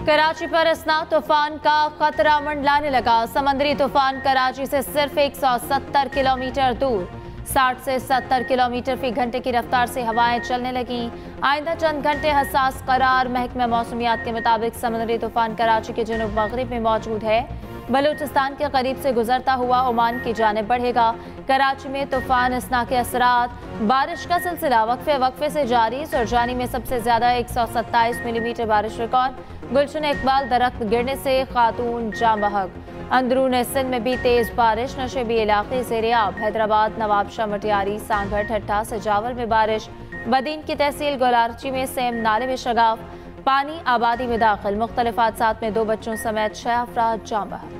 कराची पर असना तूफान का खतरा मंडलाने लगा। समंदरी तूफान कराची से सिर्फ 170 किलोमीटर दूर 60 से 70 किलोमीटर फी घंटे की रफ्तार से हवाएं चलने लगीं। आइंदा चंद घंटे हसास करार। महकमा मौसमियात के मुताबिक समंदरी तूफान कराची के जनूब मगरिब में मौजूद है। बलूचिस्तान के करीब से गुजरता हुआ ओमान की जानिब बढ़ेगा। कराची में तूफान असना के असरात। बारिश का सिलसिला वक्फे से जारी। सुरजानी में सबसे ज्यादा 127 मिलीमीटर बारिश रिकॉर्ड। गुलशन इकबाल दरख्त गिरने से खातून जाँ बहक। अंदरून सिंध में भी तेज बारिश। नशेबी इलाके ज़ेरियाब। हैदराबाद, नवाबशाह, मटियारी, सांगड़, ठट्ठा, सजावल में बारिश। बदीन की तहसील गोलारची में सेम नाले में शगाफ। पानी आबादी में दाखिल। मुख्तलिफ हादसात में 2 बच्चों समेत 6 अफराद जाँ बहक।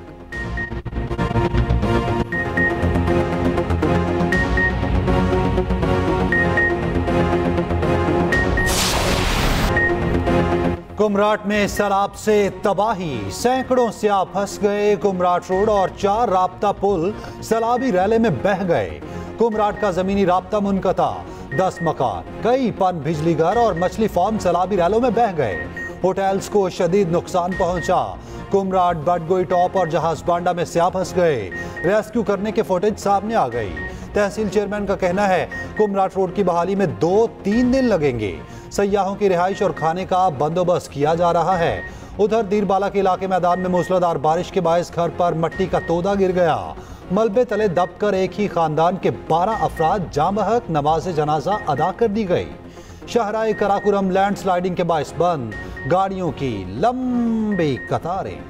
कुमराट में सैलाब से तबाही। सैकड़ों सियाह फंस गए। कुमराट रोड और 4 राब्ता पुल सैलाबी रैले में बह गए। कुमराट का जमीनी राब्ता मुनक़ता। 10 मकान, कई पन बिजली घर और मछली फार्म सैलाबी रैलों में बह गए। होटल्स को शदीद नुकसान पहुंचा। कुमराट, बटगोई टॉप और जहाज बांडा में सियाह फंस गए। रेस्क्यू करने के फुटेज सामने आ गई। तहसील चेयरमैन का कहना है कुमराट रोड की बहाली में 2-3 दिन लगेंगे। सयाहों की रिहाइश और खाने का बंदोबस्त किया जा रहा है। उधर दीरबाला के इलाके मैदान में मूसलाधार बारिश के बायस घर पर मट्टी का तोदा गिर गया। मलबे तले दबकर एक ही खानदान के 12 अफराद जाँ बहक। नमाज जनाजा अदा कर दी गई। शाहराए कराकुरम लैंडस्लाइडिंग के बायस बंद। गाड़ियों की लंबी कतारें।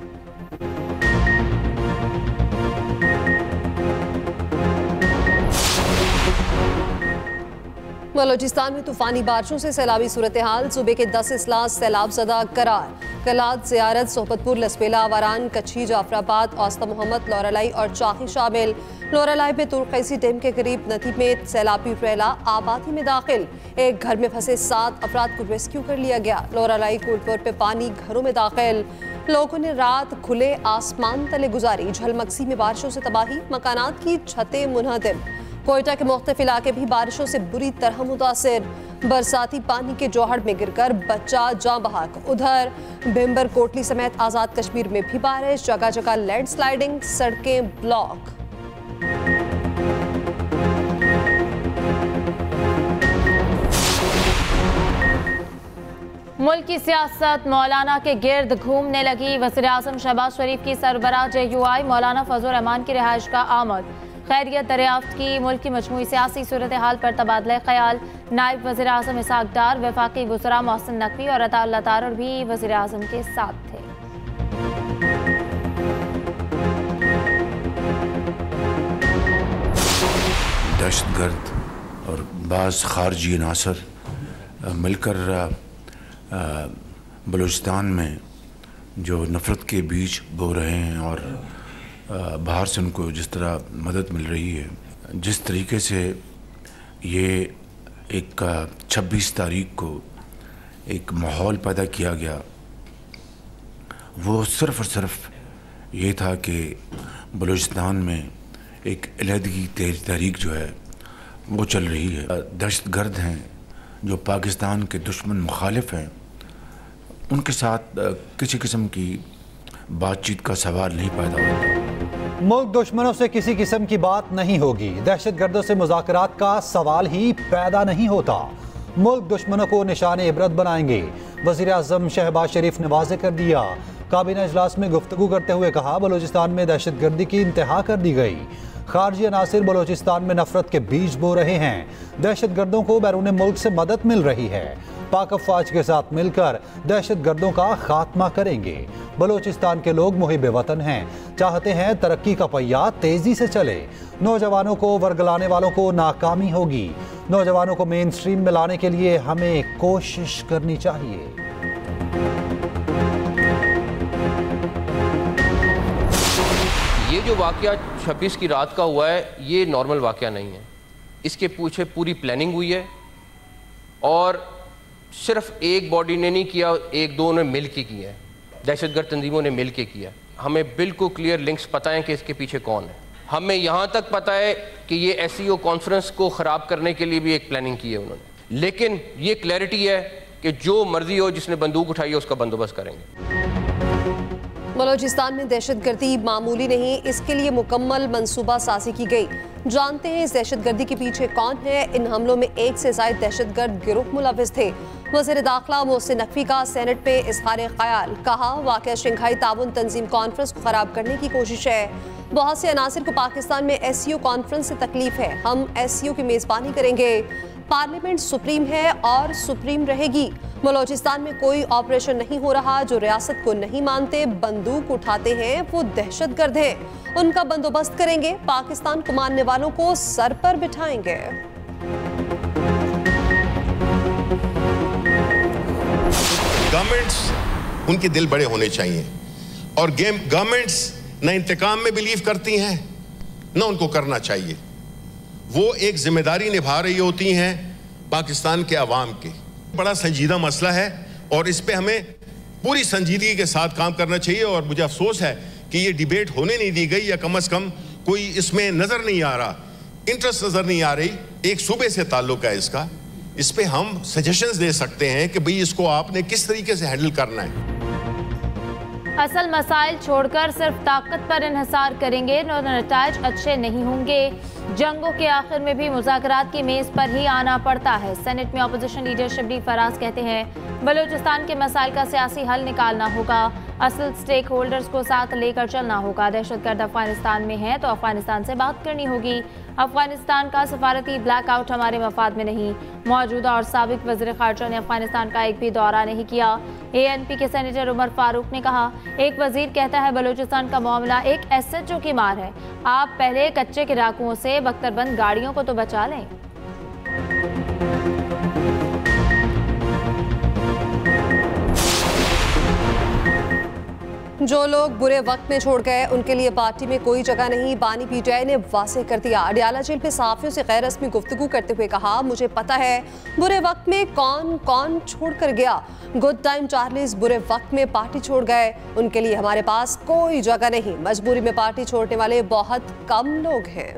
बलोचिस्तान में तूफानी बारिशों से सैलाबी सूरत हाल। सूबे के 10 अजला सैलाब ज़दा करार। कलात, ज़ियारत, सोहबतपुर, लसपेला, वारान, कच्छी, जाफराबाद, औस्ता मोहम्मद, लोरालाई और चाही शामिल। लोरालाई में तुर्कैसी डैम के करीब नदी में सैलाबी रैला आबादी में दाखिल। एक घर में फंसे 7 अफराद को रेस्क्यू कर लिया गया। लोरालाई कोटपुर पे पानी घरों में दाखिल। लोगों ने रात खुले आसमान तले गुजारी। झलमक्सी में बारिशों से तबाही। मकानात की छतें मुनहदम। कोयटा के मुख्तलिफ इलाके भी बारिशों से बुरी तरह मुतासिर। बरसाती पानी के जोहड़ में गिरकर बच्चा जाँ बहक। उधर भिम्बर कोटली समेत आज़ाद कश्मीर में भी बारिश। जगह जगह लैंडस्लाइडिंग, सड़कें ब्लॉक। मुल्क की सियासत मौलाना के गिर्द घूमने लगी। वज़ीर-ए-आज़म शहबाज शरीफ की सरबराह JUI मौलाना फजल रहमान की रिहाइश का आमद। खैरियत दरियाफ्त की। मुल्क की मजमूई सियासी सूरत हाल पर तबादला ख्याल। नायब वज़ीर-ए-आज़म इसहाक डार, वफाकी वज़रा मोहसिन नकवी और अताउल्लाह तारड़ भी वज़ीर-ए-आज़म के साथ थे। दहशतगर्द और बाज़ खारजी अनासर मिलकर बलूचिस्तान में जो नफ़रत के बीज बो रहे हैं और बाहर से उनको जिस तरह मदद मिल रही है, जिस तरीके से ये एक 26 तारीख को एक माहौल पैदा किया गया, वो सिर्फ़ और सिर्फ ये था कि बलूचिस्तान में एक अलहदगी तेज तहरीक जो है वो चल रही है। दहशतगर्द हैं जो पाकिस्तान के दुश्मन मुखालिफ हैं, उनके साथ किसी किस्म की बातचीत का सवाल नहीं पैदा होता। मुल्क दुश्मनों से किसी किस्म की बात नहीं होगी। दहशतगर्दों से मुज़ाकरात का सवाल ही पैदा नहीं होता। मुल्क दुश्मनों को निशाने इबरत बनाएंगे। वज़ीर-ए-आज़म शहबाज शरीफ ने वाज़ेह कर दिया। काबीना इजलास में गुफ्तगू करते हुए कहा, बलूचिस्तान में दहशतगर्दी की इंतहा कर दी गई। खारजी अनासिर बलूचिस्तान में नफरत के बीज बो रहे हैं। दहशतगर्दों को बैरून मुल्क से मदद मिल रही है। पाक अफवाज के साथ मिलकर दहशतगर्दों का खात्मा करेंगे। बलूचिस्तान के लोग मुहिब वतन हैं, चाहते हैं तरक्की का पहिया तेजी से चले। नौजवानों को वर्गलाने वालों को नाकामी होगी। नौजवानों को मेन स्ट्रीम में लाने के लिए हमें कोशिश करनी चाहिए। ये जो वाक़या 26 की रात का हुआ है, ये नॉर्मल वाक़या नहीं है। इसके पीछे पूरी प्लानिंग हुई है और सिर्फ एक बॉडी ने नहीं किया, 1-2 ने मिल के किया है। दहशतगर्द तंजीमों ने मिल के किया। हमें बिल्कुल क्लियर लिंक्स पता है कि इसके पीछे कौन है। हमें यहाँ तक पता है कि ये SCO कॉन्फ्रेंस को ख़राब करने के लिए भी एक प्लानिंग की है उन्होंने। लेकिन ये क्लैरिटी है कि जो मर्जी हो, जिसने बंदूक उठाई है उसका बंदोबस्त करेंगे। बलूचिस्तान में दहशतगर्दी मामूली नहीं, इसके लिए मुकम्मल मंसूबा साजी की गई। जानते हैं इस दहशतगर्दी के पीछे कौन है। इन हमलों में 1 से ज़ायद दहशतगर्द गिरोह मुलविस थे। वज़ीर दाखिला मोहसिन नकवी का सेनेट पे इज़हार ख्याल, कहा वाक़या शंघाई ताउन तंजीम कॉन्फ्रेंस को ख़राब करने की कोशिश है। बहुत से अनासिर को पाकिस्तान में SCO कॉन्फ्रेंस से तकलीफ है, हम SCO की मेज़बानी करेंगे। पार्लियामेंट सुप्रीम है और सुप्रीम रहेगी। बलूचिस्तान में कोई ऑपरेशन नहीं हो रहा। जो रियासत को नहीं मानते, बंदूक उठाते हैं, वो दहशतगर्द हैं। उनका बंदोबस्त करेंगे, पाकिस्तान को मानने वालों को सर पर बिठाएंगे। गवर्नमेंट्स, उनके दिल बड़े होने चाहिए और गवर्नमेंट्स न इंतकाम में बिलीव करती हैं न उनको करना चाहिए। वो एक जिम्मेदारी निभा रही होती हैं पाकिस्तान के अवाम की। बड़ा संजीदा मसला है और इस पे हमें पूरी संजीदगी के साथ काम करना चाहिए। और मुझे अफसोस है कि ये डिबेट होने नहीं दी गई, या कम से कम कोई इसमें नजर नहीं आ रहा, इंटरेस्ट नजर नहीं आ रही। एक सूबे से ताल्लुक है इसका, इस पे हम सजेशंस दे सकते हैं कि भाई इसको आपने किस तरीके से हैंडल करना है। असल मसाइल छोड़कर सिर्फ ताकत पर इन्हिसार करेंगे तो नताइज अच्छे नहीं होंगे। जंगों के आखिर में भी मुज़ाकरात की मेज़ पर ही आना पड़ता है। सेनेट में अपोजिशन लीडर शबली फराज कहते हैं बलूचिस्तान के मसाइल का सियासी हल निकालना होगा, असल स्टेक होल्डर्स को साथ लेकर चलना होगा। दहशतगर्द अफगानिस्तान में है तो अफगानिस्तान से बात करनी होगी। अफगानिस्तान का सफारती ब्लैकआउट हमारे मफाद में नहीं। मौजूदा और साबिक वज़ीर ख़ारजा ने अफगानिस्तान का एक भी दौरा नहीं किया। ANP के सेनेटर उमर फारूक ने कहा, एक वजीर कहता है बलूचिस्तान का मामला एक SHO की मार है। आप पहले कच्चे के डाकुओं से बख्तरबंद गाड़ियों को तो बचा लें। जो लोग बुरे वक्त में छोड़ गए उनके लिए पार्टी में कोई जगह नहीं, बानी PTI ने वाज़ेह कर दिया। अडियाला जेल पे सहाफ़ियों से गैर रस्मी गुफ्तगू करते हुए कहा, मुझे पता है बुरे वक्त में कौन कौन छोड़ कर गया। गुड टाइम चार्लीज बुरे वक्त में पार्टी छोड़ गए, उनके लिए हमारे पास कोई जगह नहीं। मजबूरी में पार्टी छोड़ने वाले बहुत कम लोग हैं।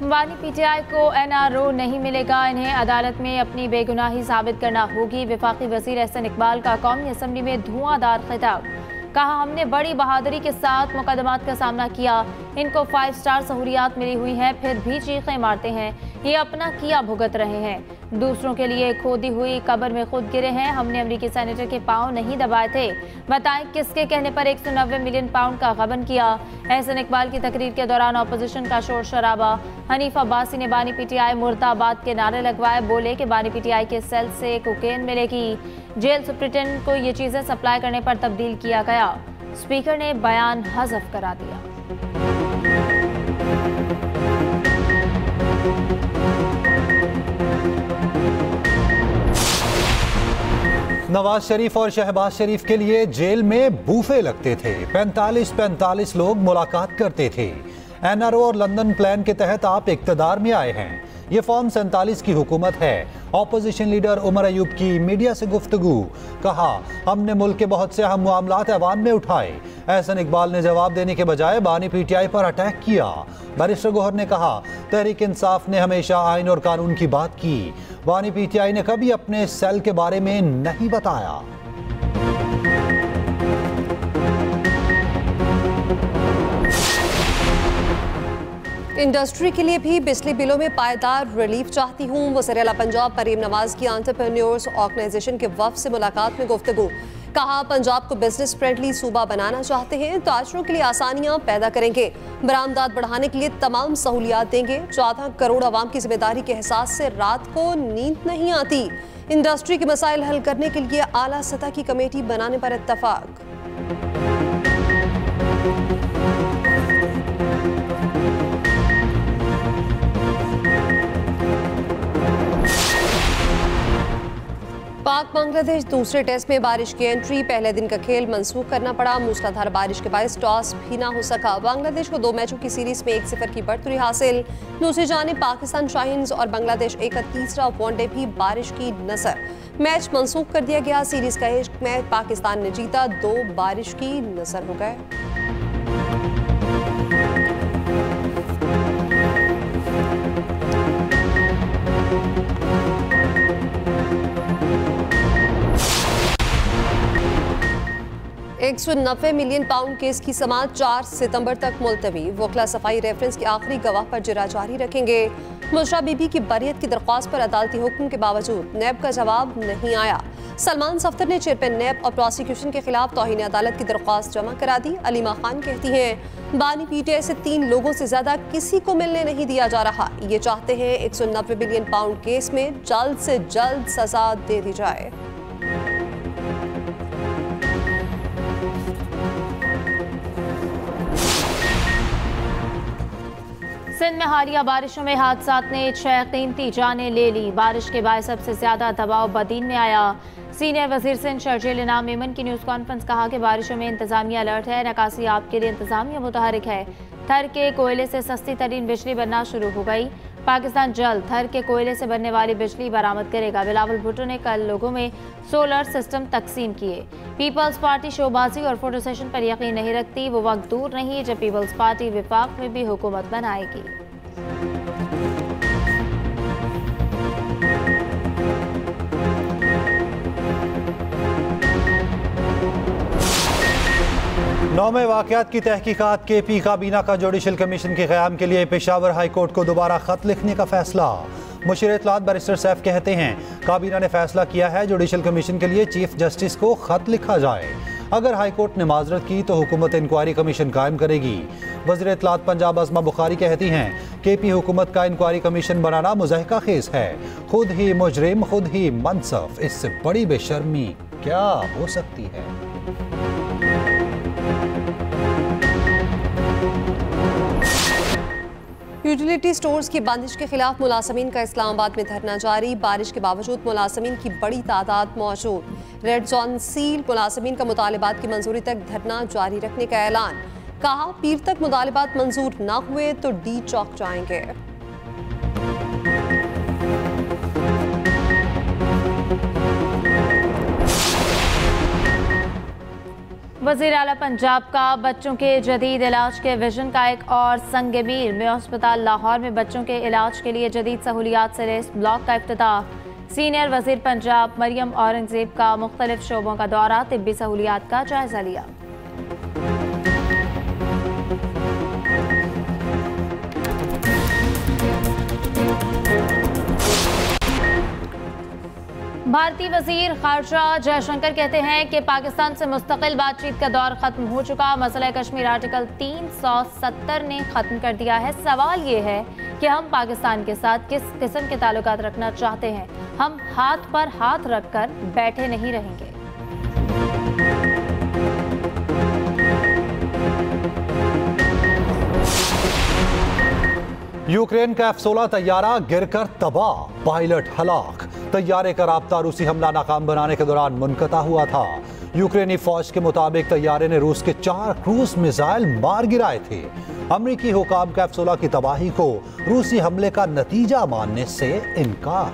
बानी PTI को NRO नहीं मिलेगा, इन्हें अदालत में अपनी बेगुनाही साबित करना होगी। वफाकी वज़ीर एहसन इकबाल का कौमी असम्बली में धुआंधार खिताब, कहा हमने बड़ी बहादुरी के साथ मुकदमात का सामना किया, इनको 5 स्टार सहूलियात मिली हुई हैं, फिर भी चीखें मारते हैं, ये अपना किया भुगत रहे हैं। दूसरों के लिए खोदी हुई कब्र में खुद गिरे हैं। हमने अमरीकी सेनेटर के पांव नहीं दबाए थे, बताएं किसके कहने पर 190 मिलियन पाउंड का गबन किया। एहसन इकबाल की तकरीर के दौरान अपोजिशन का शोर शराबा। हनीफ अब्बासी ने बानी PTI मुर्दाबाद के नारे लगवाए, बोले कि बानी PTI के सेल से कोकेन मिलेगी। जेल सुप्रिटेंडेंट को ये चीजें सप्लाई करने पर तब्दील किया गया। स्पीकर ने बयान हज़फ करा दिया। नवाज शरीफ और शहबाज शरीफ के लिए जेल में बूफे लगते थे। 45 लोग मुलाकात करते थे। NRO और लंदन प्लान के तहत आप इक्तदार में आए हैं। ये फॉर्म 47 की हुकूमत है। ऑपोजिशन लीडर उमर अयूब की मीडिया से गुफ्तगू, कहा हमने मुल्क के बहुत से अहम मामलात ऐवान में उठाए। एहसन इकबाल ने जवाब देने के बजाय बानी PTI पर अटैक किया। बैरिस्टर गोहर ने कहा तहरीक इंसाफ ने हमेशा आइन और कानून की बात की, बानी PTI ने कभी अपने सेल के बारे में नहीं बताया। इंडस्ट्री के लिए भी बिजली बिलों में पायदार रिलीफ चाहती हूँ। वज़ीर आला पंजाब मरीम नवाज की एंटरप्रेन्योर्स ऑर्गेनाइजेशन के वफ़द से मुलाकात में गुफ्तगू, कहा पंजाब को बिजनेस फ्रेंडली सूबा बनाना चाहते हैं, ताजरों के लिए आसानियां पैदा करेंगे, बरामदात बढ़ाने के लिए तमाम सहूलियात देंगे। 14 करोड़ आवाम की जिम्मेदारी के एहसास से रात को नींद नहीं आती। इंडस्ट्री के मसाइल हल करने के लिए आला सतह की कमेटी बनाने पर इत्तफाक। पाक बांग्लादेश दूसरे टेस्ट में बारिश की एंट्री, पहले दिन का खेल मंसूख करना पड़ा। मूसलाधार बारिश के बायस टॉस भी ना हो सका। बांग्लादेश को 2 मैचों की सीरीज में 1-0 की बढ़तरी हासिल। दूसरी जानिब पाकिस्तान शाहीन्स और बांग्लादेश एक का तीसरा वनडे भी बारिश की नजर। मैच मंसूख कर दिया गया। सीरीज का एक मैच पाकिस्तान ने जीता, 2 बारिश की नजर हो गए। 190 मिलियन पाउंड केस की समाअत 4 सितंबर तक मुलतवी। वकला सफाई रेफरेंस के आखिरी गवाह पर जिरा जारी रखेंगे। मुशरा बीबी की बरियत की दरख्वास्त पर अदालती हुक्म के बावजूद नैब का जवाब नहीं आया। सलमान सफ्तर ने चेयरमैन नैब और प्रोसिक्यूशन के खिलाफ तौहीन अदालत की दरख्वास्त जमा करा दी। अलीमा खान कहती हैं बानी पीटीआई से 3 लोगों से ज्यादा किसी को मिलने नहीं दिया जा रहा। ये चाहते हैं 190 बिलियन पाउंड केस में जल्द से जल्द सजा दे दी जाए। सिंध में हालिया बारिशों में हादसात ने 6 कीमती जानें ले ली। बारिश के बाद सबसे ज्यादा दबाव बदीन में आया। सीनियर वजीर सिंध शर्जील इनाम मेमन की न्यूज़ कॉन्फ्रेंस कहा कि बारिशों में इंतजामिया अलर्ट है। नकासी आप के लिए इंतजामिया मुतहरिक है। थर के कोयले से सस्ती तरीन बिजली बनना शुरू हो गई। पाकिस्तान जल्द थर के कोयले से बनने वाली बिजली बरामद करेगा। बिलावल भुट्टो ने कल लोगों में सोलर सिस्टम तकसीम किए। पीपल्स पार्टी शोबाजी और फोटो सेशन पर यकीन नहीं रखती। वो वक्त दूर नहीं जब पीपल्स पार्टी विफाक में भी हुकूमत बनाएगी। नौमे वाक़यात की तहकीकात KP काबीना का जुडिशल कमीशन के क़याम के लिए पेशावर हाई कोर्ट को दोबारा ख़त लिखने का फैसला। मुशीर इत्तलात बैरिस्टर सैफ कहते हैं काबीना ने फैसला किया है जुडिशल कमीशन के लिए चीफ जस्टिस को ख़त लिखा जाए। अगर हाई कोर्ट ने माजरत की तो हुकूमत इंक्वायरी कमीशन कायम करेगी। वज़ीर इत्तलात पंजाब आज़मा बुखारी कहती हैं KP हुकूमत का इंक्वायरी कमीशन बनाना मुज़ाहिका खेज़ है। खुद ही मुजरिम खुद ही मनसफ, इससे बड़ी बेशर्मी क्या हो सकती है। यूटिलिटी स्टोर्स की बंदिश के खिलाफ मुलाजमीन का इस्लामाबाद में धरना जारी। बारिश के बावजूद मुलाजमीन की बड़ी तादाद मौजूद। Red zone seal. मुलाजमीन का मुतालिबात की मंजूरी तक धरना जारी रखने का ऐलान। कहा पीर तक मुतालिबात मंजूर ना हुए तो डी चौक जाएंगे। वज़ीर आला पंजाब का बच्चों के जदीद इलाज के विजन का एक और संग-ए-मील में अस्पताल लाहौर में बच्चों के इलाज के लिए जदीद सहूलियात से लैस ब्लॉक का इफ्तिताह। सीनियर वज़ीर पंजाब मरियम औरंगजेब का मुख्तलिफ शोबों का दौरा, तिब्बी सहूलियात का जायजा लिया। भारतीय वजीर खारजा जयशंकर कहते हैं कि पाकिस्तान से मुस्तकिल बातचीत का दौर खत्म हो चुका। मसला कश्मीर आर्टिकल 370 ने खत्म कर दिया है। सवाल ये है कि हम पाकिस्तान के साथ किस किस्म के ताल्लुकात रखना चाहते हैं। हम हाथ पर हाथ रखकर बैठे नहीं रहेंगे। यूक्रेन का F-16 तैयारा गिरकर तबाह, पायलट हलाक। तैयारे का राब्ता रूसी हमला नाकाम बनाने के दौरान मुनक़ता हुआ था। यूक्रेनी फौज के मुताबिक तैयारे ने रूस के 4 क्रूज मिसाइल मार गिराए थे। अमरीकी हुकाम का F-16 की तबाही को रूसी हमले का नतीजा मानने से इनकार।